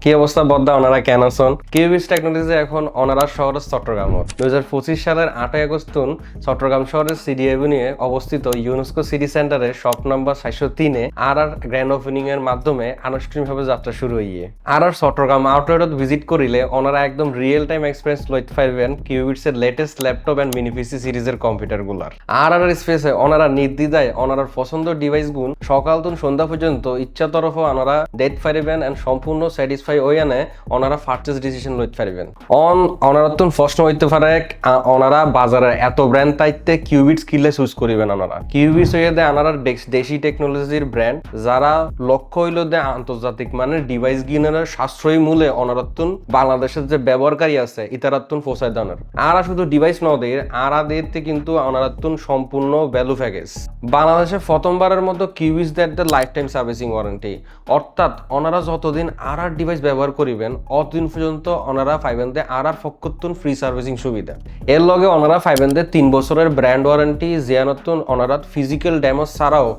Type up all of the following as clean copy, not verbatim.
কি অবস্থা বদ্দা ওনারা কেন আছেন? কিউবিটস টেকনোলজি এখন ওনারা শহর চট্টগ্রামত 2025 সালের 8 আগস্ট চট্টগ্রাম শহরের সিডি এভিনিউয়ে অবস্থিত ইউনেস্কো সিটি সেন্টারে শপ নাম্বার 703 আর গ্র্যান্ড ওপেনিং এর মাধ্যমে আনুষ্ঠানিকভাবে যাত্রা শুরু হইয়ে আর চট্টগ্রাম আউটলেটত ভিজিট করিলে ওনারা একদম রিয়েল টাইম এক্সপিরিয়েন্স লইতে পারবেন কিউবিটস এর latest laptop and mini PC সিরিজের কম্পিউটার গুলার আর স্পেসে ওনারা নির্দ্বিধায় ওনার পছন্দ ডিভাইস গুণ সকাল থেকে সন্ধ্যা পর্যন্ত ইচ্ছা তরফ ওনারা ডেট পারিবেন এন্ড সম্পূর্ণ স্যাটিসফাই ওয়ানে ওনারা পারচেজ ডিসিশন লইতে পারবেন ওনারা তো প্রশ্ন হইতে পারে ওনারা বাজারে এত ব্র্যান্ড তাইতে কিউবিটস কিলে চুজ করিবেন ওনারা কিউবিটস হইয়া দেয় ওনারা দেশি টেকনোলজির ব্র্যান্ড যারা লক্ষ্য হইল দেয় আন্তর্জাতিক মানের ডিভাইস গিনারের সাশ্রয়ী মূল্যে ওনারাতুন বাংলাদেশের যে ব্যবহারকারী আছে ইতারাতুন পৌঁছায় দানের আর শুধু ডিভাইস নদের আরাদেরতে কিন্তু ওনারাতুন সম্পূর্ণ ভ্যালু প্যাকেজ বাংলাদেশে প্রথমবারের মতো কিউবিটস দেয় the life time servicing warranty অর্থাৎ ওনারা যতদিন আর ডিভাইস ব্যবহার করিবেন অতদিন পর্যন্ত ওনারা পাইবেন দে আর ফক্কতুন ফ্রি সার্ভিসিং সুবিধা এর লগে ওনারা পাইবেন দে 3 বছরের ব্র্যান্ড ওয়ারেন্টি জিয়ানতুন ওনারা ফিজিক্যাল ড্যামেজ ছাড়াও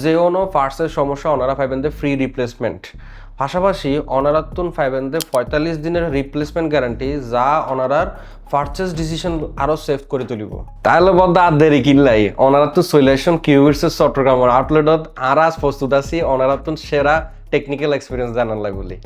যে কোনো পার্টসের সমস্যা ওনারা পাইবেন দে ফ্রি রিপ্লেসমেন্ট পাশাপাশি অনারাতুন 45 দিনের রিপ্লেসমেন্ট গ্যারান্টি যা ওনারার পারচেজ ডিসিশন আরো সেভ করে তুলিব তাহলে বদ্ধ আর দেরি কিনলাই অনারাতুন সলিউশন কিউবিটস চট্টগ্রাম আউটলেটত আর আজ প্রস্তুত আছি অনারাতুন সেরা টেকনিক্যাল এক্সপিরিয়েন্স জানার লাগে বলি